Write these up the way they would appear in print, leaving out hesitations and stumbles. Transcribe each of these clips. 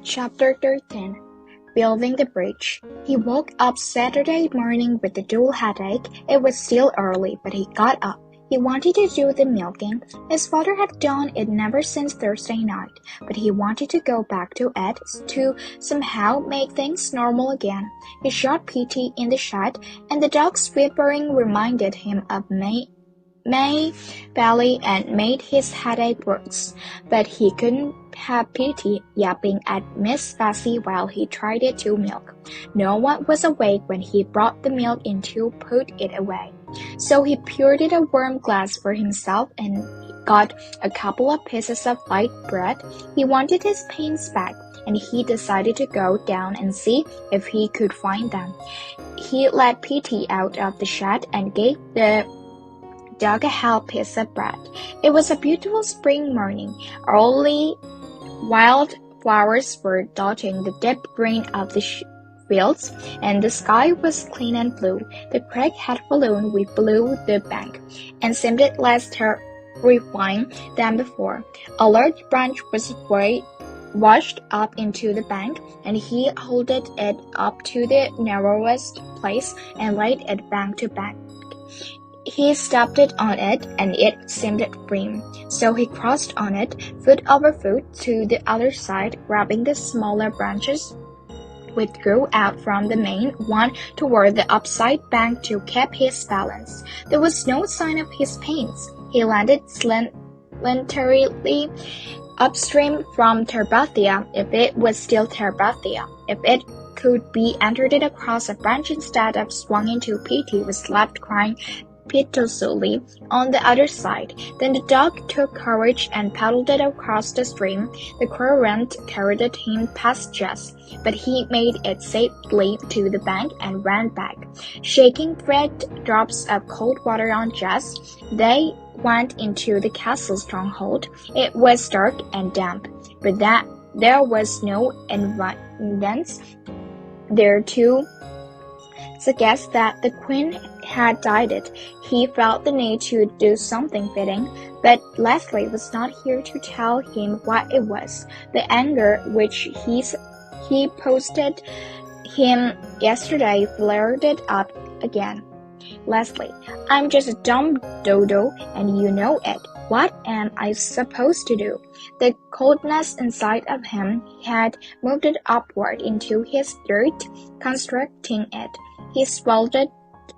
Chapter 13 Building the Bridge. He woke up Saturday morning with a dual headache. It was still early, but he got up. He wanted to do the milking. His father had done it never since Thursday night, but he wanted to go back to it to somehow make things normal again. He shot Petey in the shed, and the dog's whimpering reminded him of May Valley and made his headache worse, but he couldn't have Petey yapping at Miss Bessie while he tried to milk. No one was awake when he brought the milk in to put it away, so he poured it a warm glass for himself and got a couple of pieces of light bread. He wanted his pains back, and he decided to go down and see if he could find them. He let Petey out of the shed and gave the dug a half piece of bread. It was a beautiful spring morning. Early wild flowers were dotting the deep green of the fields, and the sky was clean and blue. The creek had fallen with below the bank, and seemed less terrifying than before. A large branch was washed up into the bank, and he holded it up to the narrowest place and laid it bank to bank. He stepped on it, and it seemed firm, so he crossed on it, foot over foot, to the other side, grabbing the smaller branches which grew out from the main one toward the upside bank to keep his balance. There was no sign of his pains. He landed slenderly upstream from Terabithia, if it was still Terabithia. If it could be entered across a branch instead of swung into Petey was left crying piteously on the other side. Then the dog took courage and paddled it across the stream. The current carried him past Jess, but he made it safely to the bank and ran back, shaking red drops of cold water on Jess. They went into the castle stronghold. It was dark and damp, but there was no evidence there to suggest that the queen had died it. He felt the need to do something fitting, but Leslie was not here to tell him what it was. The anger which he posted him yesterday flared up again. Leslie, I'm just a dumb dodo, and you know it. What am I supposed to do? The coldness inside of him had moved upward into his throat, constricting it. He swallowed it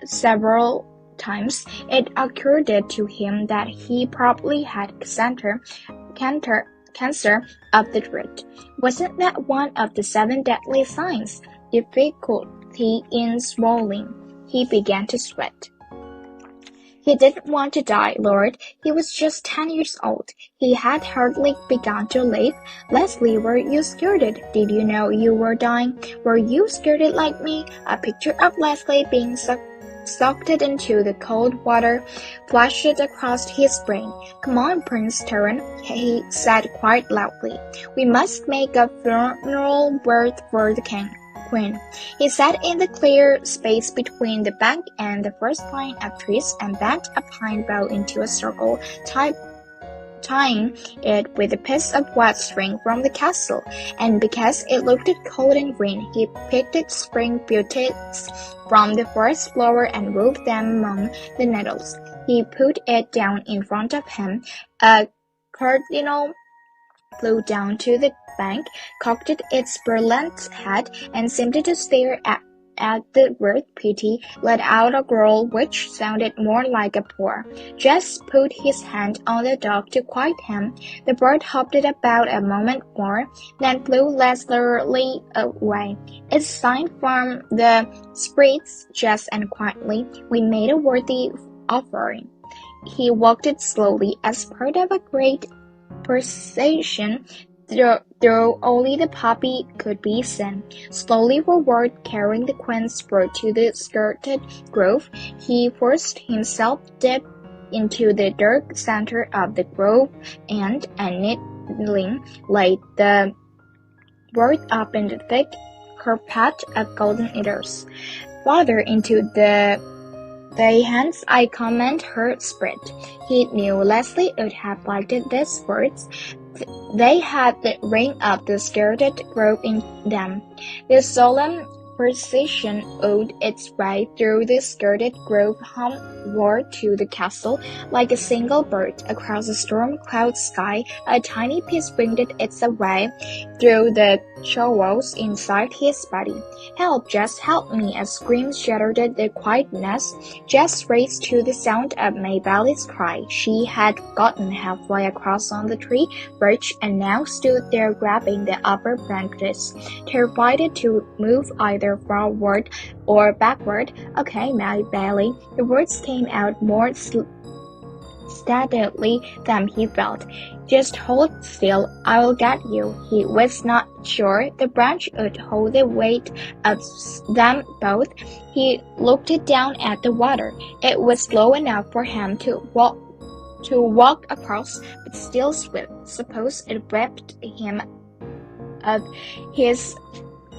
several times. It occurred to him that he probably had cancer of the throat. Wasn't that one of the 7 deadly signs? Difficulty in swallowing. He began to sweat. He didn't want to die, Lord. He was just 10 years old. He had hardly begun to live. Leslie, were you scared? Did you know you were dying? Were you scared like me? A picture of Leslie being sucked into the cold water flashed across his brain. Come on, Prince Terran, he said quite loudly. We must make a funeral worth for the queen. He sat in the clear space between the bank and the first line of trees and bent a pine bough into a circle, tying it with a piece of wet string from the castle, and because it looked cold and green, he picked spring beauties from the forest floor and wove them among the nettles. He put it down in front of him. A cardinal flew down to the bank, cocked its brilliant head, and seemed to stare at the word Petey, let out a growl which sounded more like a purr. Jess put his hand on the dog to quiet him. The bird hopped about a moment more, then flew leisurely away. Its sign from the spirits, just and quietly, we made a worthy offering. He walked it slowly as part of a great procession, though only the puppy could be seen. Slowly forward, carrying the queen's bird to the skirted grove, he forced himself deep into the dark center of the grove and, kneeling, laid the bird up in the thick carpet of golden ears. Farther into the hands I commend her spirit. He knew Leslie would have liked these words, They had the ring of the skirted grove in them. The solemn procession owed its way through the skirted grove homeward to the castle. Like a single bird across a storm-cloud sky, a tiny piece winged its way through the chorals inside his body. "Help, Jess, help me!" A scream shattered the quietness. Jess raced to the sound of Maybelle's cry. She had gotten halfway across on the tree branch and now stood there grabbing the upper branches, terrified to move either forward or backward. "Okay, Maybelle." The words came out more steadily than he felt. "Just hold still, I'll get you." He was not sure the branch would hold the weight of them both. He looked down at the water. It was low enough for him to walk across, but still swift. Suppose it ripped him of his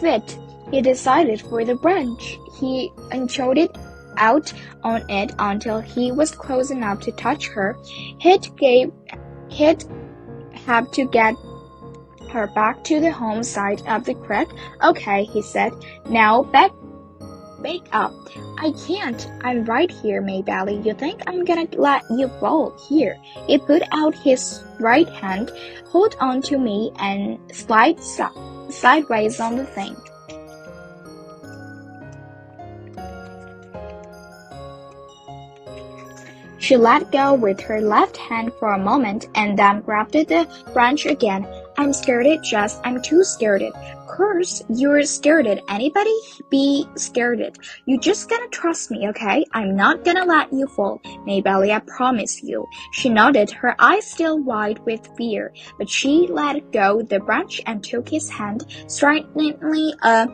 feet. He decided for the branch. He unfolded out on it until he was close enough to touch her. He'd have to get her back to the home side of the creek. "Okay," he said. "Now back up." "I can't. I'm right here, Maybelle. You think I'm gonna let you fall? Here." He put out his right hand. "Hold on to me and slide sideways on the thing." She let go with her left hand for a moment and then grabbed the branch again. "I'm scared, Jess. I'm too scared." "Course you're scared. Anybody be scared. You just gotta trust me, okay? I'm not gonna let you fall, Maybelle, I promise you." She nodded, her eyes still wide with fear, but she let go the branch and took his hand, strikingly a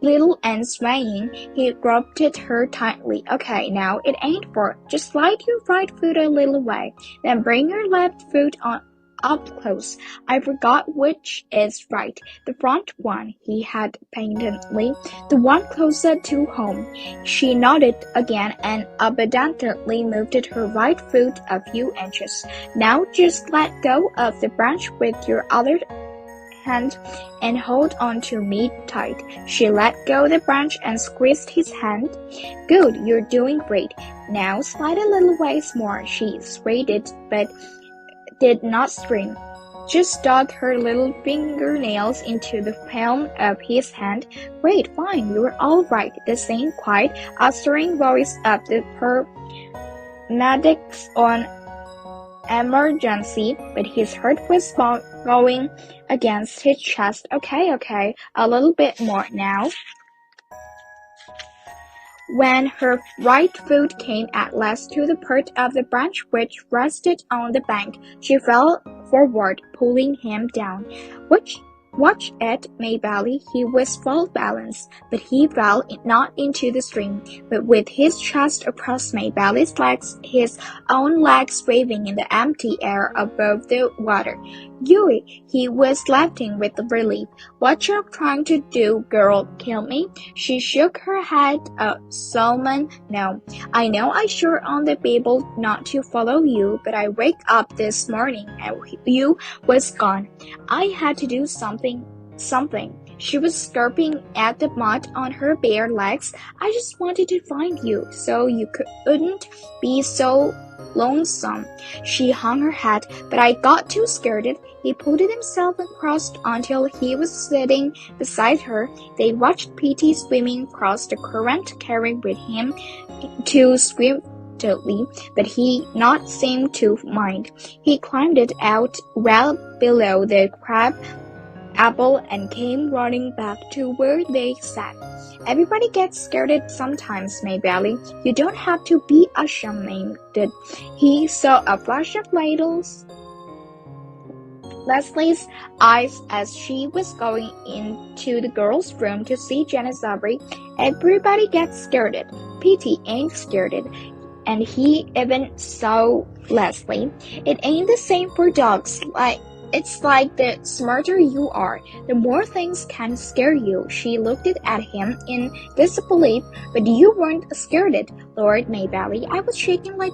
little and swaying. He grabbed her tightly. "Okay, now it ain't far. Just slide your right foot a little way, then bring your left foot on up close. I forgot which is right. The front one," he had patiently. "The one closer to home." She nodded again and obediently moved her right foot a few inches. "Now just let go of the branch with your other hand and hold on to me tight." She let go the branch and squeezed his hand. "Good, you're doing great. Now slide a little ways more." She swayed it, but did not scream. Just dug her little fingernails into the palm of his hand. "Great, fine, you're all right." The same quiet, answering voice of the paramedics on emergency, but his heart was going against his chest. Okay, a little bit more now." When her right foot came at last to the part of the branch which rested on the bank, she fell forward, pulling him down. Watch it, Maybelle." He was full balance, but he fell not into the stream, but with his chest across Maybelle's legs, his own legs waving in the empty air above the water. "Yui!" He was laughing with relief. "What you trying to do, girl? Kill me?" She shook her head. "Solomon, no. I know I sure on the Bible not to follow you, but I wake up this morning and you was gone. I had to do something. She was scraping at the mud on her bare legs. "I just wanted to find you, so you couldn't be so lonesome." She hung her head, but I got too scared. He pulled himself across until he was sitting beside her. They watched Petey swimming across the current, carrying with him to swim, but he not seemed to mind. He climbed it out well below the crab apple and came running back to where they sat. "Everybody gets scared sometimes, Maybelle. You don't have to be ashamed." He saw a flash of Leslie's eyes as she was going into the girls' room to see Janice Aubrey. "Everybody gets scared. Petey ain't scared." And he even saw Leslie. "It ain't the same for dogs. It's like the smarter you are, the more things can scare you. She looked at him in disbelief. But you weren't scared, Lord Maybelly. I was shaking like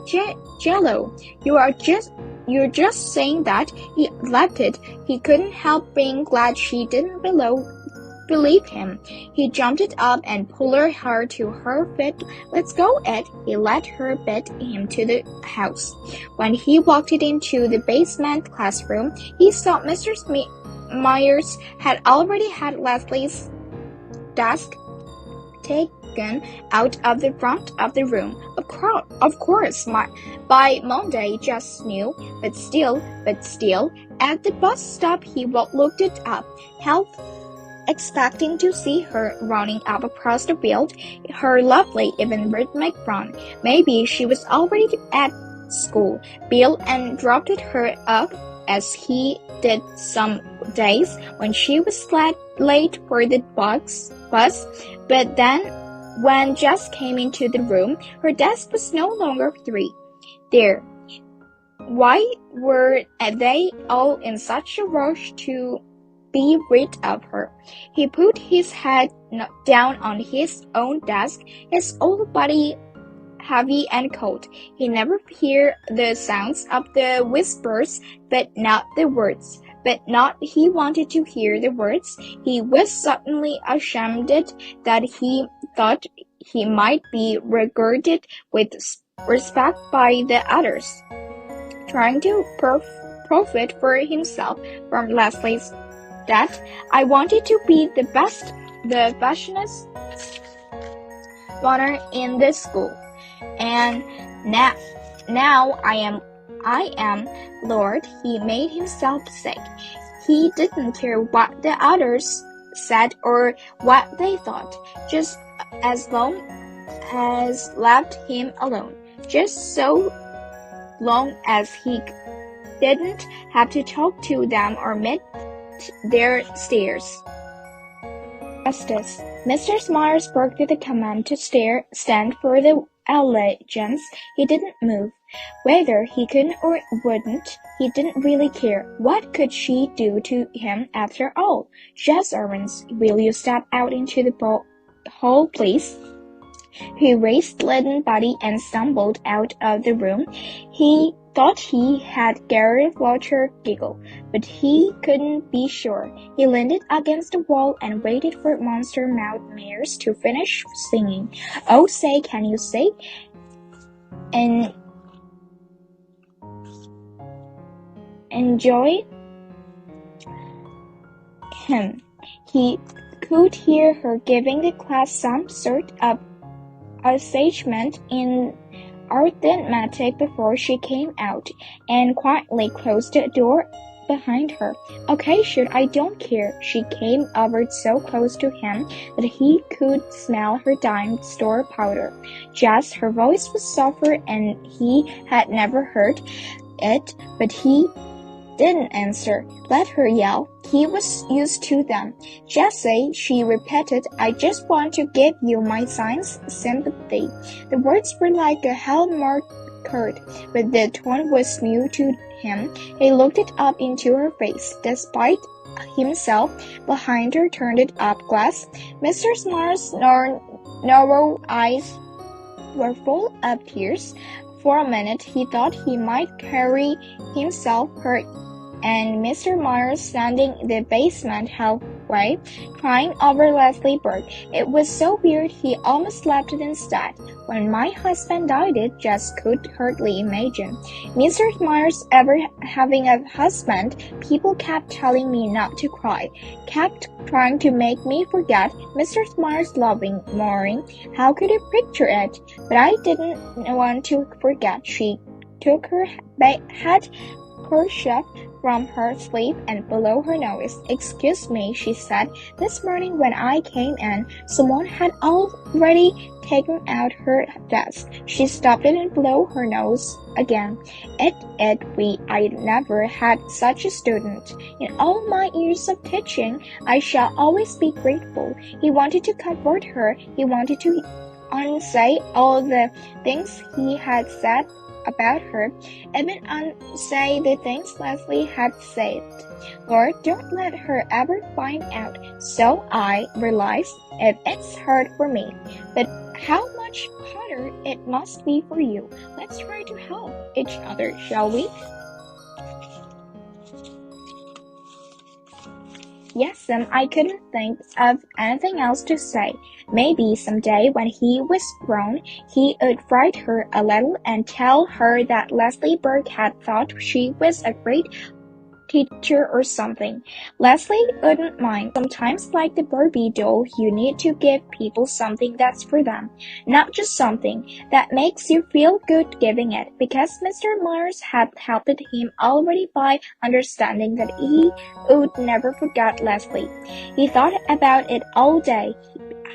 jello. You're just saying that. He laughed. He couldn't help being glad she didn't believe him. He jumped up and pulled her to her feet. Let's go, Ed. He let her beat him to the house. When he walked into the basement classroom, he saw Mr. Myers had already had Leslie's desk taken out of the front of the room. Of course, by Monday, Jess knew, but still, at the bus stop, he looked it up. Expecting to see her running up across the field, her lovely, even rhythmic run. Maybe she was already at school. Bill and dropped her off as he did some days when she was late for the bus. But then, when Jess came into the room, her desk was no longer there. Why were they all in such a rush to be rid of her? He put his head down on his own desk, his old body heavy and cold. He never heard the sounds of the whispers, but not the words. But not he wanted to hear the words. He was suddenly ashamed that he thought he might be regarded with respect by the others, trying to profit for himself from Leslie's death. I wanted to be the best, the fashionist runner in the school, and now I am, Lord. He made himself sick. He didn't care what the others said or what they thought, just as long as left him alone, just so long as he didn't have to talk to them or meet their stares. Justice. Mr. Myers broke the command to stand for the allegiance. He didn't move. Whether he could or wouldn't, he didn't really care. What could she do to him after all? Jess Owens, will you step out into the hall, please? He raised leaden body and stumbled out of the room. He thought he had Gary Fletcher giggle, but he couldn't be sure. He leaned against the wall and waited for Monster Mouth Myers to finish singing. Oh, say, can you say? And enjoy him. He could hear her giving the class some sort of assignment in arithmetic before she came out and quietly closed the door behind her. Okay, sure, I don't care. She came over so close to him that he could smell her dime store powder. Jess, her voice was softer and he had never heard it, but he didn't answer. Let her yell. He was used to them. Jessie, she repeated, I just want to give you my signs sympathy. The words were like a hallmark card, but the tone was new to him. He looked up into her face. Despite himself, behind her turned-up glass, Mr. Myers' narrow eyes were full of tears. For a minute, he thought he might carry himself hurt, and Mr. Myers standing in the basement halfway, crying over Leslie Burke. It was so weird he almost laughed instead. When my husband died, Jess could hardly imagine Mr. Myers ever having a husband. People kept telling me not to cry, kept trying to make me forget Mr. Myers' loving Maureen. How could I picture it? But I didn't want to forget. She took her head kerchief from her sleeve and below her nose. Excuse me, she said. This morning when I came in, someone had already taken out her desk. She stopped it and blew her nose again. I never had such a student. In all my years of teaching, I shall always be grateful. He wanted to comfort her. He wanted to unsay all the things he had said about her, even unsay the things Leslie had said. Lord, don't let her ever find out. So I realize if it's hard for me, but how much harder it must be for you. Let's try to help each other, shall we? Yes'm, I couldn't think of anything else to say. Maybe someday when he was grown, he would write her a letter and tell her that Leslie Burke had thought she was a great teacher or something. Leslie wouldn't mind. Sometimes, like the Barbie doll, you need to give people something that's for them, not just something that makes you feel good giving it, because Mr. Myers had helped him already by understanding that he would never forget Leslie. He thought about it all day.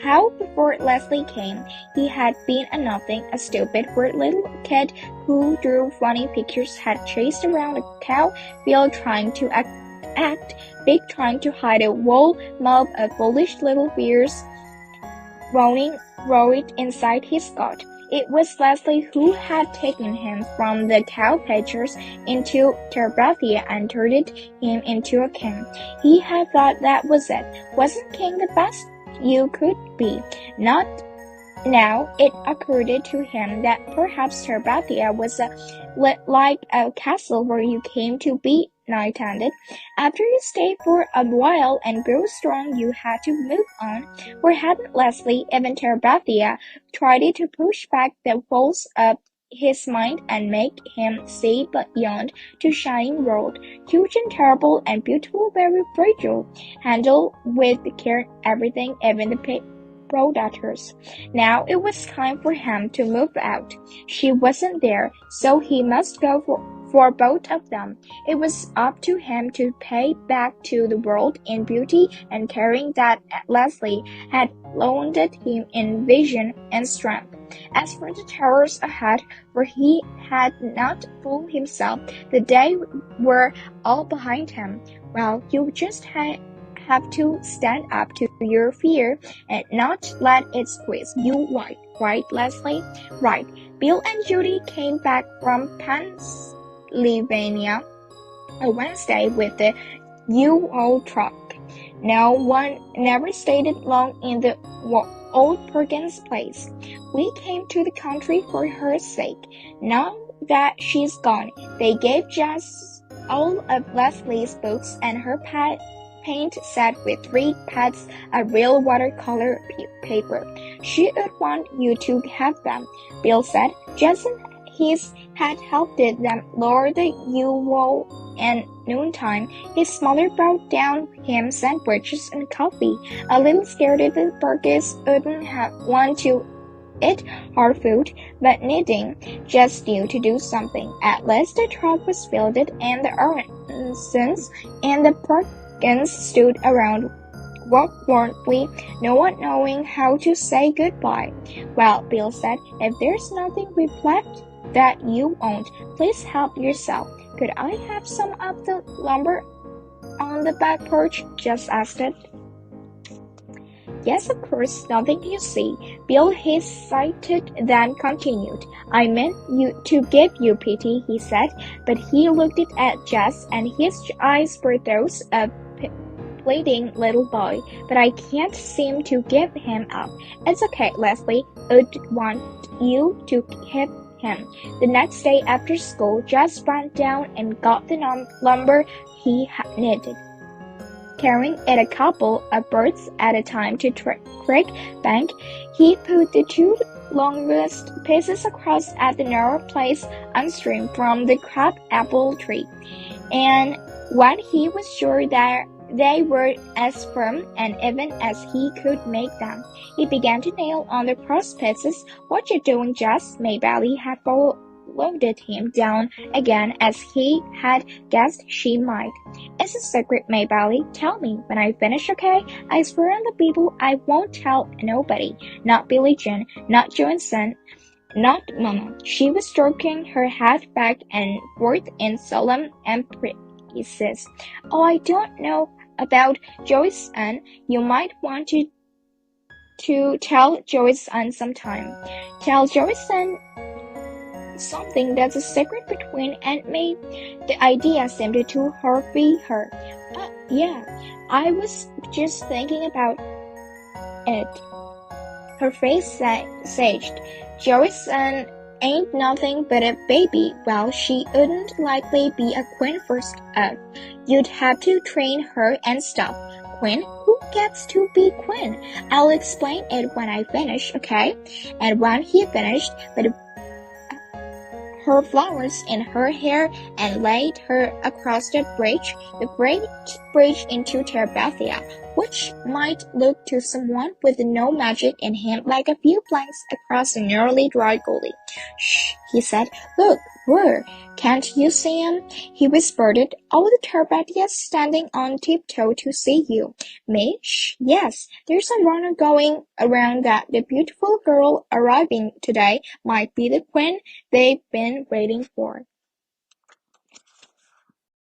How before Leslie came, he had been a nothing, a stupid, weird little kid who drew funny pictures, had chased around a cow field trying to act big, trying to hide a whole mob of foolish little bears roared inside his gut. It was Leslie who had taken him from the cow-pitchers into Terabithia and turned him into a king. He had thought that was it. Wasn't king the best you could be? Not now. It occurred to him that perhaps Terabithia was like a castle where you came to be knighted. After you stayed for a while and grew strong, you had to move on. Or hadn't Leslie, even Terabithia, tried to push back the walls of his mind and make him see beyond to shining world, huge and terrible and beautiful, very fragile, handle with care everything, even the predators. Now it was time for him to move out. She wasn't there, so he must go for both of them. It was up to him to pay back to the world in beauty and caring that Leslie had loaned him in vision and strength. As for the terrors ahead, for he had not fooled himself, the days were all behind him. Well, you just have to stand up to your fear and not let it squeeze you right, Leslie? Right. Bill and Judy came back from Pennsylvania a Wednesday with the U-Haul truck. No one never stayed long in the old Perkins place. We came to the country for her sake. Now that she's gone, they gave Jess all of Leslie's books and her paint set with 3 pads of real watercolor paper. She would want you to have them, Bill said. Jason had helped them lower the U-Haul at noontime. His mother brought down him sandwiches and coffee, a little scared that the Burgess wouldn't want to eat hard food, but needing just you to do something. At last the truck was filled, and the Aaronsons and the Perkins stood around awkwardly, no one knowing how to say goodbye. Well, Bill said, if there's nothing we've left that you won't, please help yourself. Could I have some of the lumber on the back porch? Jess asked it. Yes, of course, nothing you see. Bill hesitated, then continued. I meant to give you pity, he said, but he looked at Jess, and his eyes were those of a pleading little boy. But I can't seem to give him up. It's okay, Leslie. I'd want you to keep him. The next day after school, Jess ran down and got the lumber he needed. Carrying it a couple of birds at a time to creek bank, he put the 2 longest pieces across at the narrow place upstream from the crab apple tree. And when he was sure that they were as firm and even as he could make them, he began to nail on the cross pieces. What you doing, Jess? Maybelle had followed him down again, as he had guessed she might. It's a secret, Maybelle. Tell me when I finish, okay? I swear on the Bible I won't tell nobody. Not Billie Jean, not Johnson, not Mama. She was stroking her head back and forth in solemn emphasis. Oh, I don't know about Joyce Ann. You might want to tell Joyce Ann sometime. Tell Joyce Ann something that's a secret between Aunt May. The idea seemed to hurry her. Yeah, I was just thinking about it. Her face saged. Joey's son ain't nothing but a baby. Well, she wouldn't likely be a queen first off. You'd have to train her and stuff. Queen? Who gets to be queen? I'll explain it when I finish, okay? And when he finished with her flowers in her hair and laid her across the great bridge into Terabithia, which might look to someone with no magic in him like a few planks across a nearly dry gully. Shh, he said. Look, where? Can't you see him? He whispered it. All the Terabithias standing on tiptoe to see you. Me? Shh, yes. There's a runner going around that the beautiful girl arriving today might be the queen they've been waiting for.